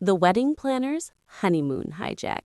The wedding planner's honeymoon hijack.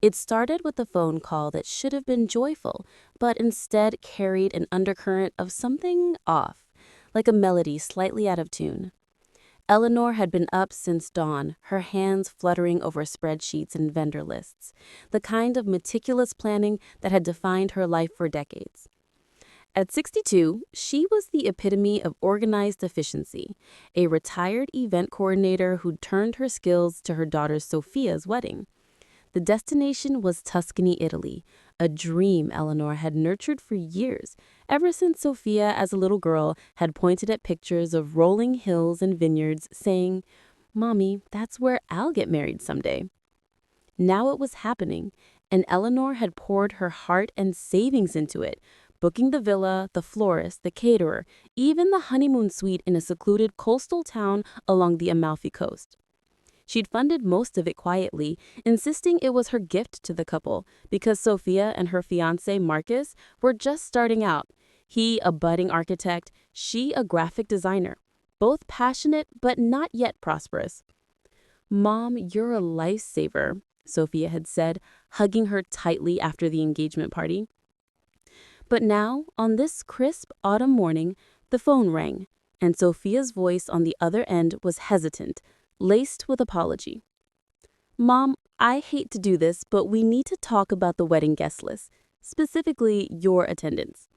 It started with a phone call that should have been joyful, but instead carried an undercurrent of something off, like a melody slightly out of tune. Eleanor had been up since dawn, her hands fluttering over spreadsheets and vendor lists, the kind of meticulous planning that had defined her life for decades. At 62, she was the epitome of organized efficiency, a retired event coordinator who'd turned her skills to her daughter Sophia's wedding. The destination was Tuscany, Italy, a dream Eleanor had nurtured for years, ever since Sophia, as a little girl, had pointed at pictures of rolling hills and vineyards, saying, "Mommy, that's where I'll get married someday." Now it was happening, and Eleanor had poured her heart and savings into it, booking the villa, the florist, the caterer, even the honeymoon suite in a secluded coastal town along the Amalfi Coast. She'd funded most of it quietly, insisting it was her gift to the couple because Sophia and her fiancé Marcus were just starting out. He a budding architect, she a graphic designer, both passionate but not yet prosperous. "Mom, you're a lifesaver," Sophia had said, hugging her tightly after the engagement party. But now, on this crisp autumn morning, the phone rang, and Sophia's voice on the other end was hesitant, laced with apology. "Mom, I hate to do this, but we need to talk about the wedding guest list, specifically your attendance."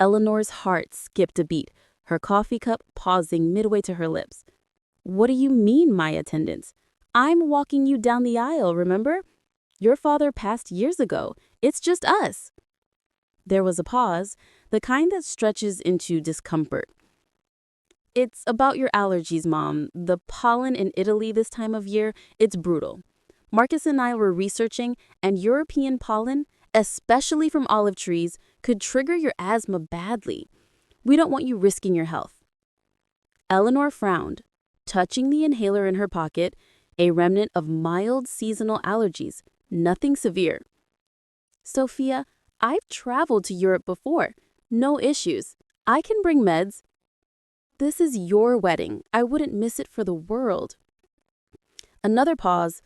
Eleanor's heart skipped a beat, her coffee cup pausing midway to her lips. "What do you mean, my attendance? I'm walking you down the aisle, remember? Your father passed years ago. It's just us." There was a pause, the kind that stretches into discomfort. "It's about your allergies, Mom. The pollen in Italy this time of year, it's brutal. Marcus and I were researching, and European pollen, especially from olive trees, could trigger your asthma badly. We don't want you risking your health." Eleanor frowned, touching the inhaler in her pocket, a remnant of mild seasonal allergies, nothing severe. "Sophia, I've traveled to Europe before. No issues. I can bring meds." "This is your wedding. I wouldn't miss it for the world." Another pause,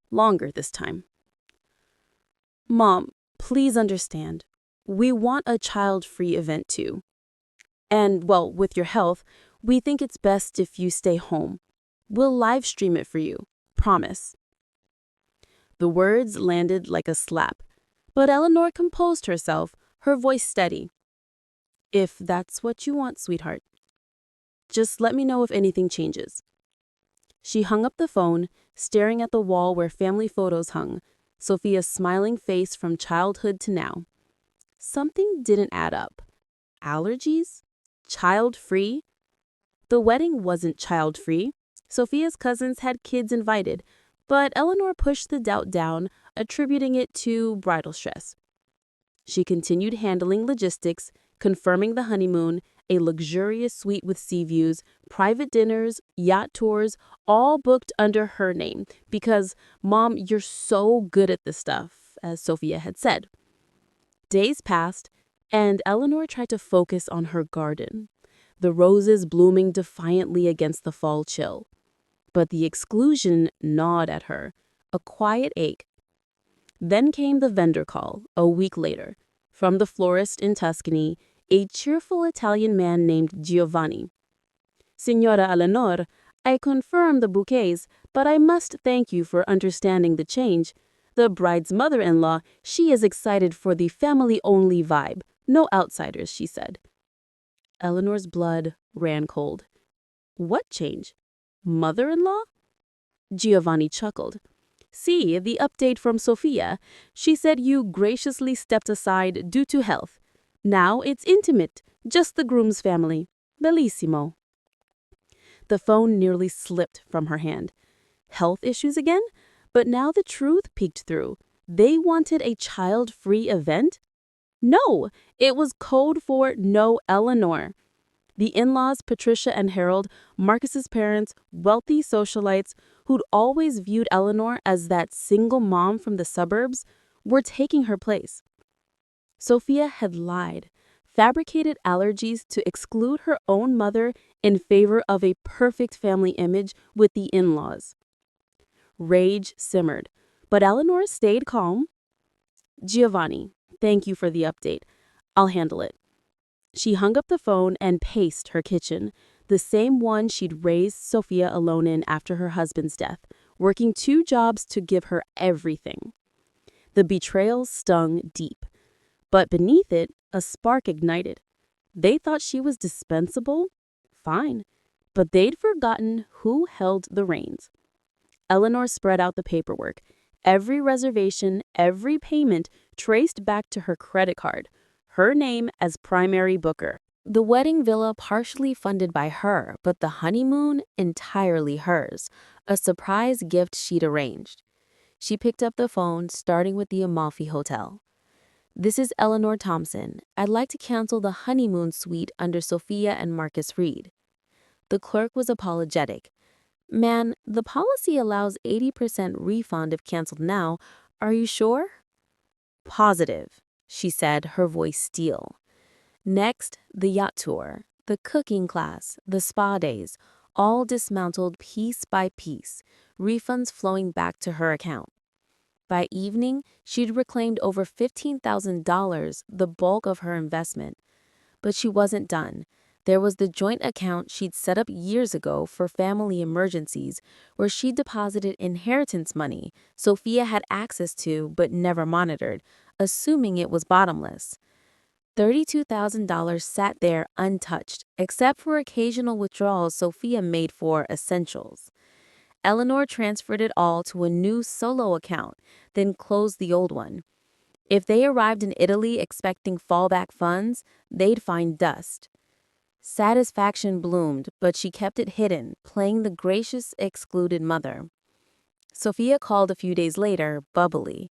longer this time. "Mom, please understand. We want a child-free event too. And, well, with your health, we think it's best if you stay home. We'll live stream it for you. Promise." The words landed like a slap, but Eleanor composed herself, her voice steady. "If that's what you want, sweetheart. Just let me know if anything changes." She hung up the phone, staring at the wall where family photos hung, Sophia's smiling face from childhood to now. Something didn't add up. Allergies? Child-free? The wedding wasn't child-free. Sophia's cousins had kids invited, but Eleanor pushed the doubt down, attributing it to bridal stress. She continued handling logistics, confirming the honeymoon, a luxurious suite with sea views, private dinners, yacht tours, all booked under her name because, "Mom, you're so good at this stuff," as Sophia had said. Days passed, and Eleanor tried to focus on her garden, the roses blooming defiantly against the fall chill. But the exclusion gnawed at her, a quiet ache. Then came the vendor call, a week later, from the florist in Tuscany, a cheerful Italian man named Giovanni. "Signora Eleanor, I confirm the bouquets, but I must thank you for understanding the change. The bride's mother-in-law, she is excited for the family-only vibe. No outsiders," she said. Eleanor's blood ran cold. "What change? Mother-in-law?" Giovanni chuckled. "See, the update from Sophia. She said you graciously stepped aside due to health. Now it's intimate, just the groom's family. Bellissimo." The phone nearly slipped from her hand. Health issues again? But now the truth peeked through. They wanted a child-free event? No, it was code for no Eleanor. The in-laws, Patricia and Harold, Marcus's parents, wealthy socialites who'd always viewed Eleanor as that single mom from the suburbs, were taking her place. Sophia had lied, fabricated allergies to exclude her own mother in favor of a perfect family image with the in-laws. Rage simmered, but Eleanor stayed calm. Giovanni, thank you for the update. I'll handle it. She hung up the phone and paced her kitchen, the same one she'd raised Sophia alone in after her husband's death, working 2 jobs to give her everything. The betrayal stung deep, but beneath it, a spark ignited. They thought she was dispensable? Fine. But they'd forgotten who held the reins. Eleanor spread out the paperwork. Every reservation, every payment traced back to her credit card. Her name as primary booker. The wedding villa partially funded by her, but the honeymoon entirely hers. A surprise gift she'd arranged. She picked up the phone, starting with the Amalfi Hotel. This is Eleanor Thompson. I'd like to cancel the honeymoon suite under Sophia and Marcus Reed. The clerk was apologetic. Man, the policy allows 80% refund if canceled now. Are you sure? Positive, she said, her voice steel. Next, the yacht tour, the cooking class, the spa days, all dismantled piece by piece, refunds flowing back to her account. By evening, she'd reclaimed over $15,000, the bulk of her investment. But she wasn't done. There was the joint account she'd set up years ago for family emergencies, where she deposited inheritance money Sophia had access to but never monitored, assuming it was bottomless. $32,000 sat there untouched, except for occasional withdrawals Sophia made for essentials. Eleanor transferred it all to a new solo account, then closed the old one. If they arrived in Italy expecting fallback funds, they'd find dust. Satisfaction bloomed, but she kept it hidden, playing the gracious, excluded mother. Sophia called a few days later, bubbly.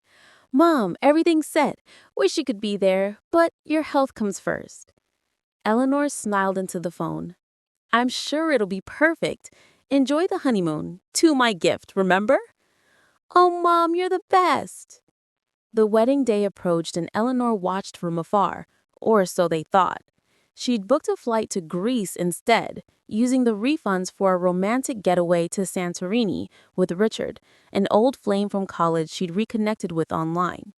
Mom, everything's set. Wish you could be there, but your health comes first. Eleanor smiled into the phone. I'm sure it'll be perfect. Enjoy the honeymoon. To my gift, remember? Oh, Mom, you're the best. The wedding day approached and Eleanor watched from afar, or so they thought. She'd booked a flight to Greece instead, using the refunds for a romantic getaway to Santorini with Richard, an old flame from college she'd reconnected with online.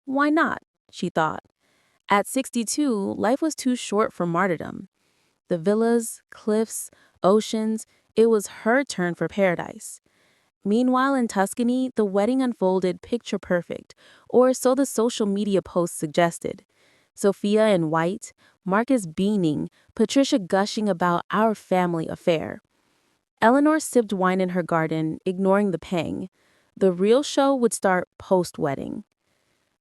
Why not? She thought. At 62, life was too short for martyrdom. The villas, cliffs, oceans, it was her turn for paradise. Meanwhile, in Tuscany, the wedding unfolded picture perfect, or so the social media posts suggested. Sophia in white, Marcus beaming, Patricia gushing about our family affair. Eleanor sipped wine in her garden, ignoring the pang. The real show would start post-wedding.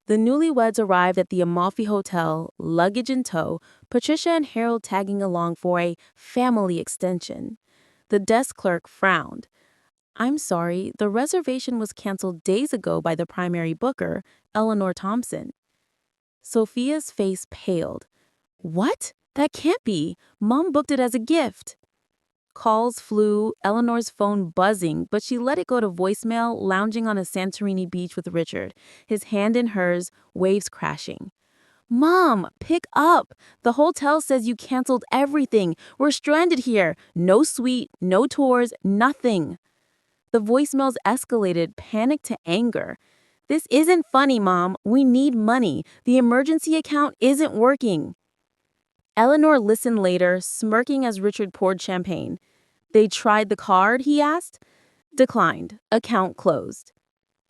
The newlyweds arrived at the Amalfi Hotel, luggage in tow, Patricia and Harold tagging along for a family extension. The desk clerk frowned. I'm sorry, the reservation was canceled days ago by the primary booker, Eleanor Thompson. Sophia's face paled. What? That can't be. Mom booked it as a gift. Calls flew, Eleanor's phone buzzing, but she let it go to voicemail, lounging on a Santorini beach with Richard, his hand in hers, waves crashing. Mom, pick up. The hotel says you canceled everything. We're stranded here. No suite, no tours, nothing. The voicemails escalated, panic to anger. This isn't funny, Mom. We need money. The emergency account isn't working. Eleanor listened later, smirking as Richard poured champagne. They tried the card, he asked. Declined. Account closed.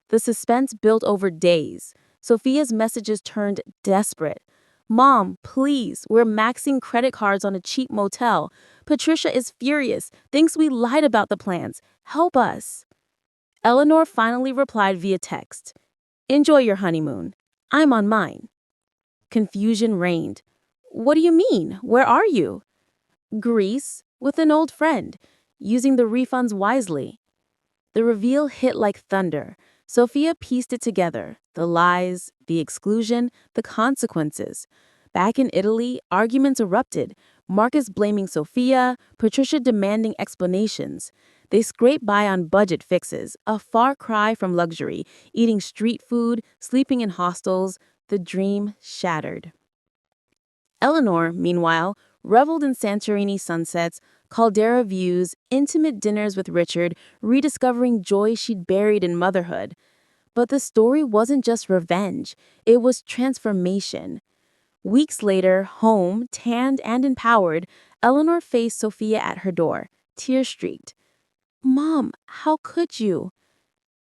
The suspense built over days. Sophia's messages turned desperate. Mom, please, we're maxing credit cards on a cheap motel. Patricia is furious, thinks we lied about the plans. Help us. Eleanor finally replied via text. Enjoy your honeymoon. I'm on mine. Confusion reigned. What do you mean? Where are you? Greece, with an old friend, using the refunds wisely. The reveal hit like thunder. Sophia pieced it together. The lies, the exclusion, the consequences. Back in Italy, arguments erupted. Marcus blaming Sophia, Patricia demanding explanations. They scraped by on budget fixes, a far cry from luxury, eating street food, sleeping in hostels, the dream shattered. Eleanor, meanwhile, reveled in Santorini sunsets, caldera views, intimate dinners with Richard, rediscovering joy she'd buried in motherhood. But the story wasn't just revenge, it was transformation. Weeks later, home, tanned and empowered, Eleanor faced Sophia at her door, tear-streaked. "Mom, how could you?"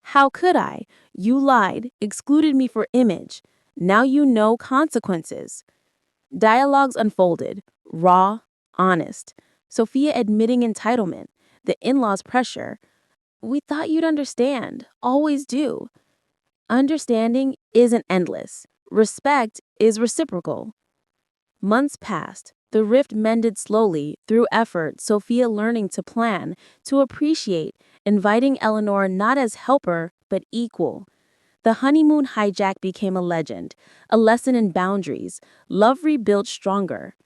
"How could I? You lied, excluded me for image. Now you know consequences." Dialogues unfolded, raw, honest. Sophia admitting entitlement, the in-laws' pressure. "We thought you'd understand, always do." Understanding isn't endless. Respect is reciprocal. Months passed. The rift mended slowly, through effort, Sophia learning to plan, to appreciate, inviting Eleanor not as helper, but equal. The honeymoon hijack became a legend, a lesson in boundaries, love rebuilt stronger.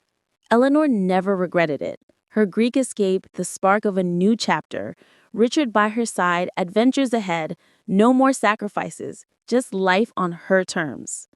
Eleanor never regretted it. Her Greek escape, the spark of a new chapter. Richard by her side, adventures ahead, no more sacrifices, just life on her terms.